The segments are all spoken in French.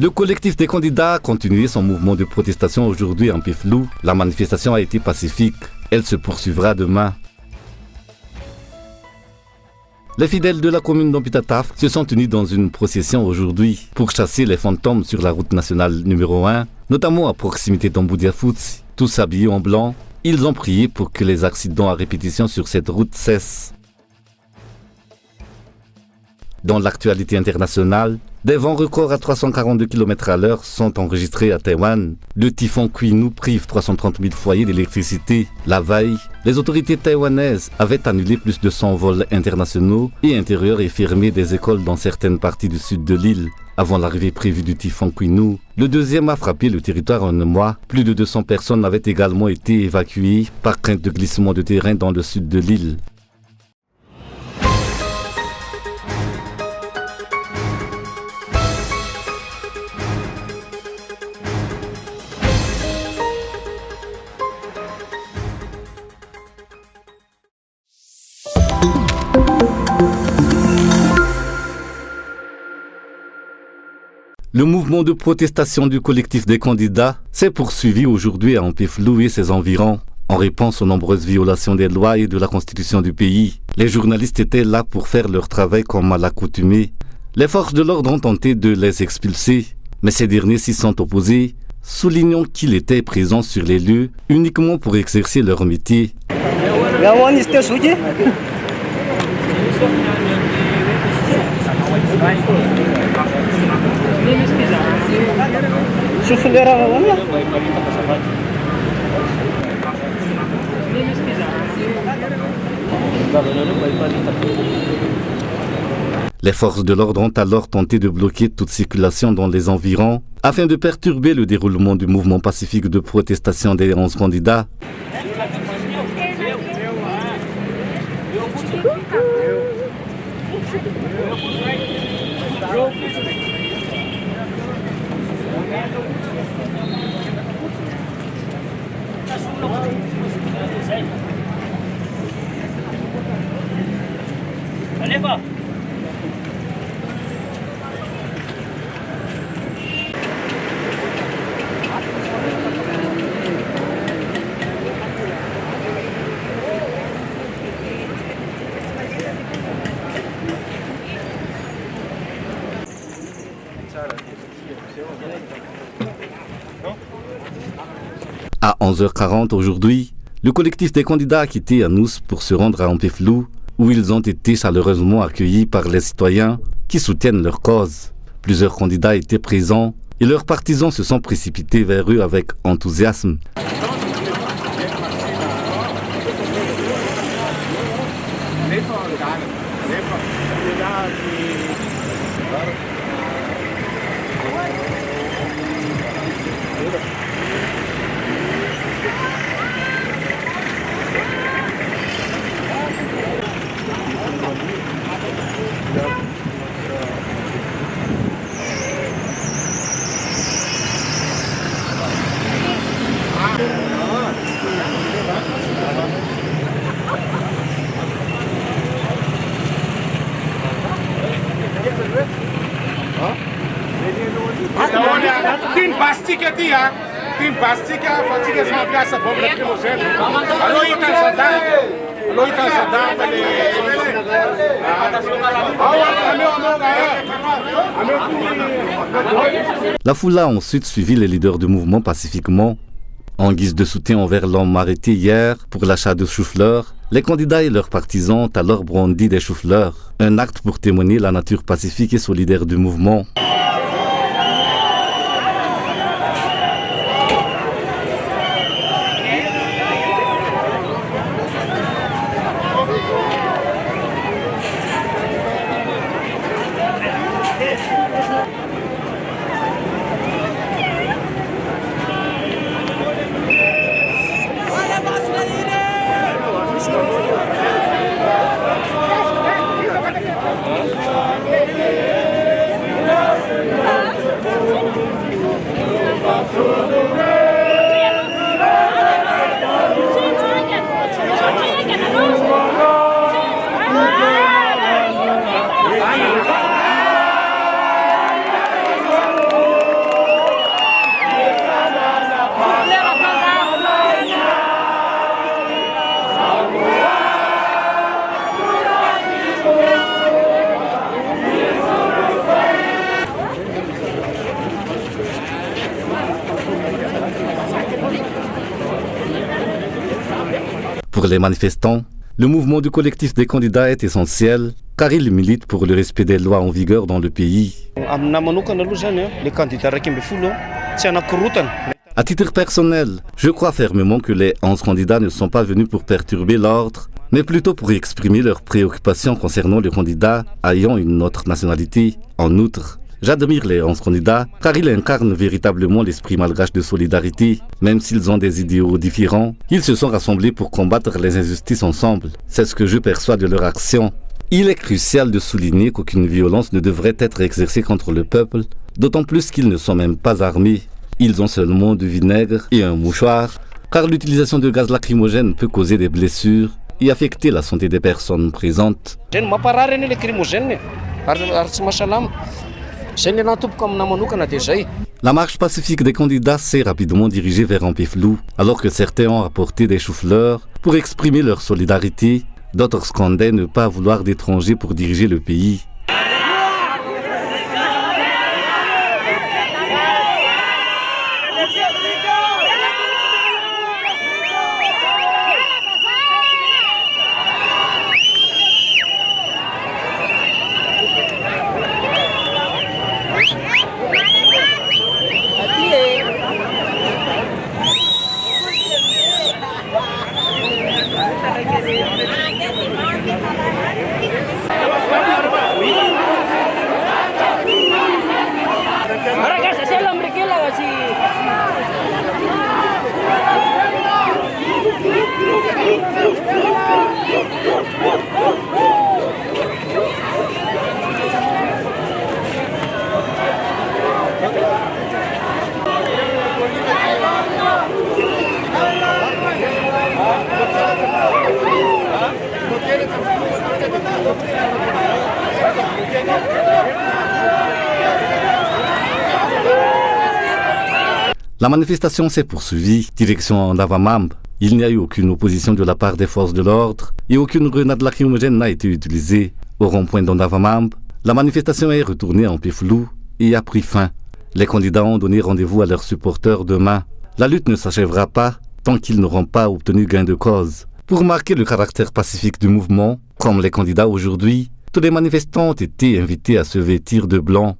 Le collectif des candidats a continué son mouvement de protestation aujourd'hui en Peflou. La manifestation a été pacifique. Elle se poursuivra demain. Les fidèles de la commune d'Ampitataf se sont unis dans une procession aujourd'hui pour chasser les fantômes sur la route nationale numéro 1, notamment à proximité d'Amboudiafoutsi. Tous habillés en blanc, ils ont prié pour que les accidents à répétition sur cette route cessent. Dans l'actualité internationale, des vents records à 342 km/h sont enregistrés à Taïwan. Le typhon Quinu prive 330 000 foyers d'électricité. La veille, les autorités taïwanaises avaient annulé plus de 100 vols internationaux et intérieurs et fermé des écoles dans certaines parties du sud de l'île. Avant l'arrivée prévue du typhon Quinu, le deuxième a frappé le territoire en un mois. Plus de 200 personnes avaient également été évacuées par crainte de glissement de terrain dans le sud de l'île. Le mouvement de protestation du collectif des candidats s'est poursuivi aujourd'hui à Peflou et ses environs, en réponse aux nombreuses violations des lois et de la constitution du pays. Les journalistes étaient là pour faire leur travail comme à l'accoutumée. Les forces de l'ordre ont tenté de les expulser, mais ces derniers s'y sont opposés, soulignant qu'ils étaient présents sur les lieux uniquement pour exercer leur métier. Les forces de l'ordre ont alors tenté de bloquer toute circulation dans les environs afin de perturber le déroulement du mouvement pacifique de protestation des 11 candidats. À 11h40 aujourd'hui, le collectif des candidats a quitté Anous pour se rendre à Peflou, où ils ont été chaleureusement accueillis par les citoyens qui soutiennent leur cause. Plusieurs candidats étaient présents et leurs partisans se sont précipités vers eux avec enthousiasme. La foule a ensuite suivi les leaders du mouvement pacifiquement. En guise de soutien envers l'homme arrêté hier pour l'achat de chou-fleurs, les candidats et leurs partisans ont alors brandi des chou-fleurs, un acte pour témoigner la nature pacifique et solidaire du mouvement. Pour les manifestants, le mouvement du collectif des candidats est essentiel car il milite pour le respect des lois en vigueur dans le pays. À titre personnel, je crois fermement que les 11 candidats ne sont pas venus pour perturber l'ordre, mais plutôt pour exprimer leurs préoccupations concernant le candidat ayant une autre nationalité. En outre, j'admire les 11 candidats car ils incarnent véritablement l'esprit malgache de solidarité. Même s'ils ont des idéaux différents, ils se sont rassemblés pour combattre les injustices ensemble. C'est ce que je perçois de leur action. Il est crucial de souligner qu'aucune violence ne devrait être exercée contre le peuple, d'autant plus qu'ils ne sont même pas armés. Ils ont seulement du vinaigre et un mouchoir, car l'utilisation de gaz lacrymogène peut causer des blessures et affecter la santé des personnes présentes. La marche pacifique des candidats s'est rapidement dirigée vers Ampeflou, alors que certains ont apporté des choux-fleurs pour exprimer leur solidarité. D'autres scandaient ne pas vouloir d'étrangers pour diriger le pays. La manifestation s'est poursuivie, direction Ndavamambe. Il n'y a eu aucune opposition de la part des forces de l'ordre et aucune grenade lacrymogène n'a été utilisée. Au rond-point d'Ndavamambe, la manifestation est retournée en Ampeflou et a pris fin. Les candidats ont donné rendez-vous à leurs supporters demain. La lutte ne s'achèvera pas tant qu'ils n'auront pas obtenu gain de cause. Pour marquer le caractère pacifique du mouvement, comme les candidats aujourd'hui, tous les manifestants ont été invités à se vêtir de blanc.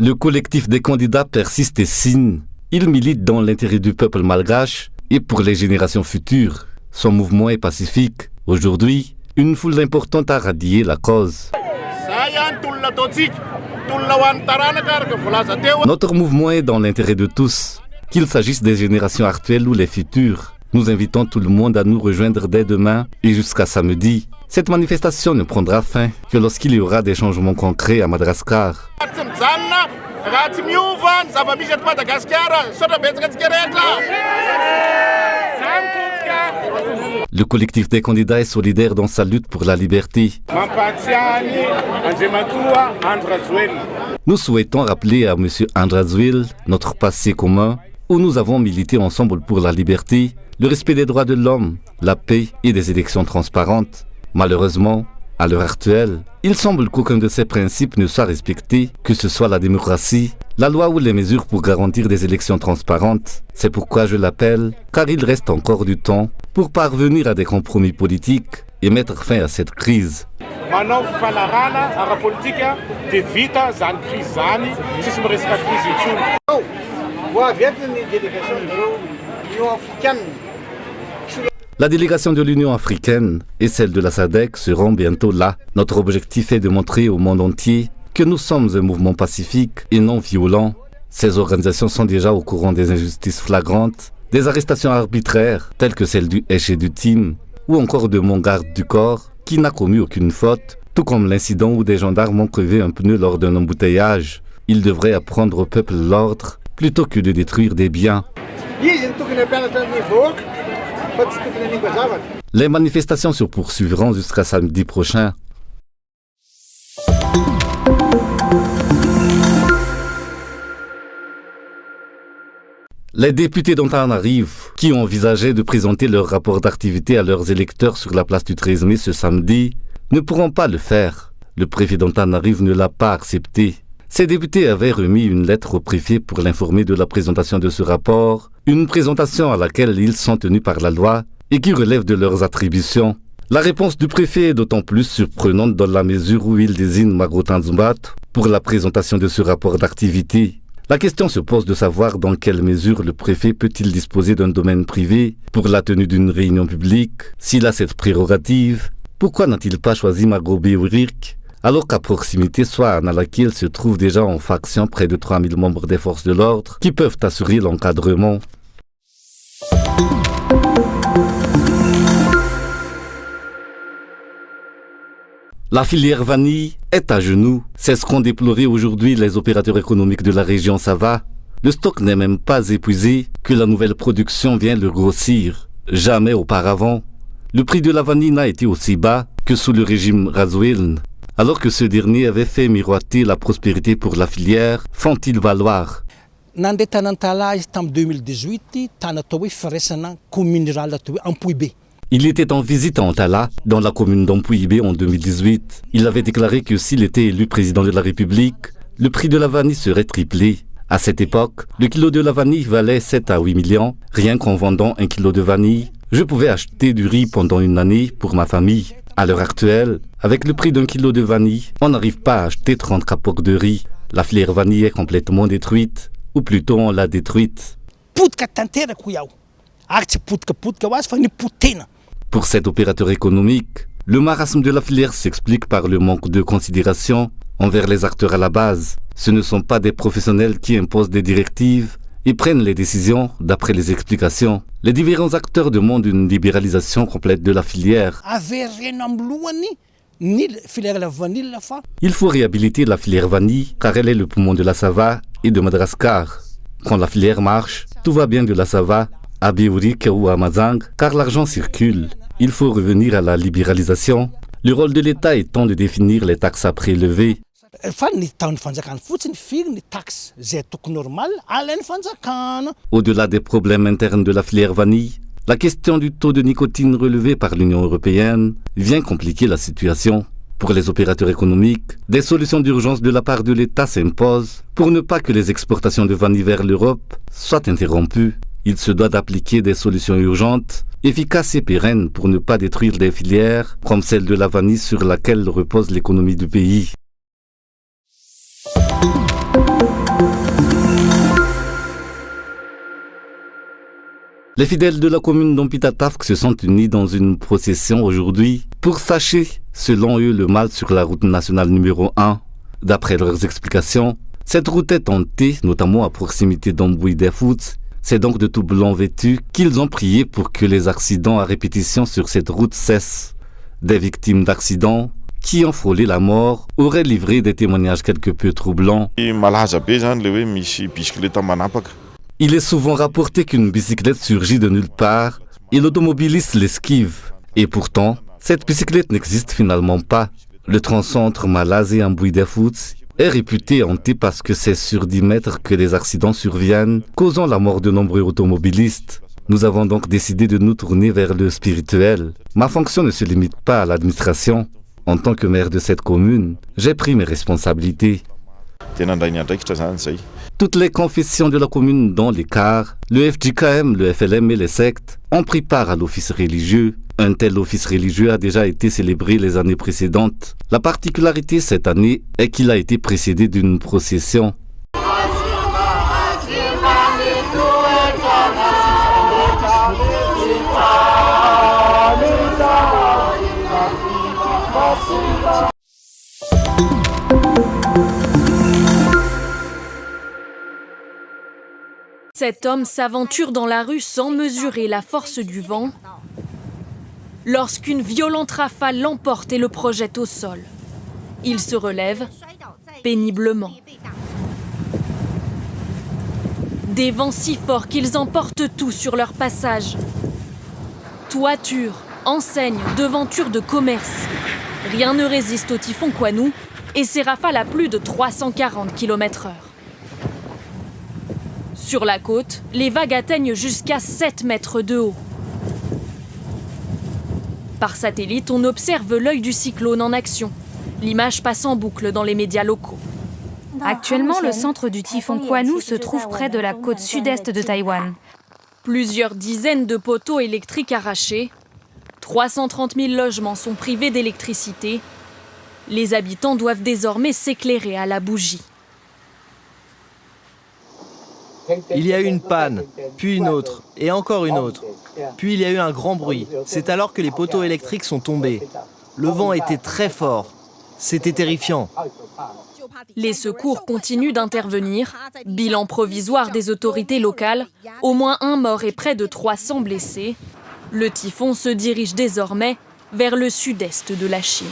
Le collectif des candidats persiste et signe. Il milite dans l'intérêt du peuple malgache et pour les générations futures. Son mouvement est pacifique. Aujourd'hui, une foule importante a radié la cause. Notre mouvement est dans l'intérêt de tous, qu'il s'agisse des générations actuelles ou les futures. Nous invitons tout le monde à nous rejoindre dès demain et jusqu'à samedi. Cette manifestation ne prendra fin que lorsqu'il y aura des changements concrets à Madagascar. Le collectif des candidats est solidaire dans sa lutte pour la liberté. Nous souhaitons rappeler à M. Andrazwil notre passé commun, où nous avons milité ensemble pour la liberté, le respect des droits de l'homme, la paix et des élections transparentes. Malheureusement, à l'heure actuelle, il semble qu'aucun de ces principes ne soit respecté, que ce soit la démocratie, la loi ou les mesures pour garantir des élections transparentes. C'est pourquoi je l'appelle, car il reste encore du temps pour parvenir à des compromis politiques et mettre fin à cette crise. La délégation de l'Union africaine et celle de la SADC seront bientôt là. Notre objectif est de montrer au monde entier que nous sommes un mouvement pacifique et non violent. Ces organisations sont déjà au courant des injustices flagrantes, des arrestations arbitraires telles que celle du H et du Team, ou encore de mon garde du corps qui n'a commis aucune faute, tout comme l'incident où des gendarmes ont crevé un pneu lors d'un embouteillage. Ils devraient apprendre au peuple l'ordre plutôt que de détruire des biens. Les manifestations se poursuivront jusqu'à samedi prochain. Les députés d'Antananarivo, qui envisageaient de présenter leur rapport d'activité à leurs électeurs sur la place du 13 mai ce samedi, ne pourront pas le faire. Le préfet d'Antananarivo ne l'a pas accepté. Ces députés avaient remis une lettre au préfet pour l'informer de la présentation de ce rapport, une présentation à laquelle ils sont tenus par la loi et qui relève de leurs attributions. La réponse du préfet est d'autant plus surprenante dans la mesure où il désigne Margot Tanzumbat pour la présentation de ce rapport d'activité. La question se pose de savoir dans quelle mesure le préfet peut-il disposer d'un domaine privé pour la tenue d'une réunion publique. S'il a cette prérogative, pourquoi n'a-t-il pas choisi Margot Béourik alors qu'à proximité, soit à Nalaquil se trouvent déjà en faction près de 3000 membres des forces de l'ordre qui peuvent assurer l'encadrement. La filière vanille est à genoux. C'est ce qu'ont déploré aujourd'hui les opérateurs économiques de la région Sava. Le stock n'est même pas épuisé que la nouvelle production vient le grossir. Jamais auparavant, le prix de la vanille n'a été aussi bas que sous le régime Razoueln. Alors que ce dernier avait fait miroiter la prospérité pour la filière, font-ils valoir. En 2018, Il était en visite à Antala, dans la commune d'Ampouibé en 2018. Il avait déclaré que s'il était élu président de la République, le prix de la vanille serait triplé. À cette époque, le kilo de la vanille valait 7 à 8 millions. Rien qu'en vendant un kilo de vanille, je pouvais acheter du riz pendant une année pour ma famille. À l'heure actuelle, avec le prix d'un kilo de vanille, on n'arrive pas à acheter 30 capotes de riz. La filière vanille est complètement détruite, ou plutôt on l'a détruite. Pour cet opérateur économique, le marasme de la filière s'explique par le manque de considération envers les acteurs à la base. Ce ne sont pas des professionnels qui imposent des directives et prennent les décisions d'après les explications. Les différents acteurs demandent une libéralisation complète de la filière. Il faut réhabiliter la filière vanille car elle est le poumon de la Sava et de Madagascar. Quand la filière marche, tout va bien de la Sava à Béourik ou à Mazang car l'argent circule. Il faut revenir à la libéralisation. Le rôle de l'État étant de définir les taxes à prélever. Au-delà des problèmes internes de la filière vanille, la question du taux de nicotine relevé par l'Union européenne vient compliquer la situation. Pour les opérateurs économiques, des solutions d'urgence de la part de l'État s'imposent pour ne pas que les exportations de vanille vers l'Europe soient interrompues. Il se doit d'appliquer des solutions urgentes, efficaces et pérennes pour ne pas détruire des filières comme celle de la vanille sur laquelle repose l'économie du pays. Les fidèles de la commune d'Ompitatafk se sont unis dans une procession aujourd'hui pour sacher, selon eux, le mal sur la route nationale numéro 1. D'après leurs explications, cette route est tentée, notamment à proximité d'Ambouy-des-Fouts. C'est donc de tout blanc vêtu qu'ils ont prié pour que les accidents à répétition sur cette route cessent. Des victimes d'accidents qui ont frôlé la mort auraient livré des témoignages quelque peu troublants. Il est souvent rapporté qu'une bicyclette surgit de nulle part et l'automobiliste l'esquive. Et pourtant, cette bicyclette n'existe finalement pas. Le tronçon entre Malaz et Ambouy-des-Fouts est réputé hanté parce que c'est sur 10 mètres que des accidents surviennent, causant la mort de nombreux automobilistes. Nous avons donc décidé de nous tourner vers le spirituel. Ma fonction ne se limite pas à l'administration. En tant que maire de cette commune, j'ai pris mes responsabilités. Toutes les confessions de la commune, dont les CAR, le FJKM, le FLM et les sectes, ont pris part à l'office religieux. Un tel office religieux a déjà été célébré les années précédentes. La particularité cette année est qu'il a été précédé d'une procession. Cet homme s'aventure dans la rue sans mesurer la force du vent lorsqu'une violente rafale l'emporte et le projette au sol. Il se relève péniblement. Des vents si forts qu'ils emportent tout sur leur passage. Toitures, enseignes, devantures de commerce. Rien ne résiste au typhon Kwanou et ses rafales à plus de 340 km/h. Sur la côte, les vagues atteignent jusqu'à 7 mètres de haut. Par satellite, on observe l'œil du cyclone en action. L'image passe en boucle dans les médias locaux. Actuellement, le centre du typhon Kwanu se trouve près de la côte sud-est de Taïwan. Plusieurs dizaines de poteaux électriques arrachés. 330 000 logements sont privés d'électricité. Les habitants doivent désormais s'éclairer à la bougie. Il y a eu une panne, puis une autre, et encore une autre. Puis il y a eu un grand bruit. C'est alors que les poteaux électriques sont tombés. Le vent était très fort. C'était terrifiant. Les secours continuent d'intervenir. Bilan provisoire des autorités locales, au moins 1 mort et près de 300 blessés. Le typhon se dirige désormais vers le sud-est de la Chine.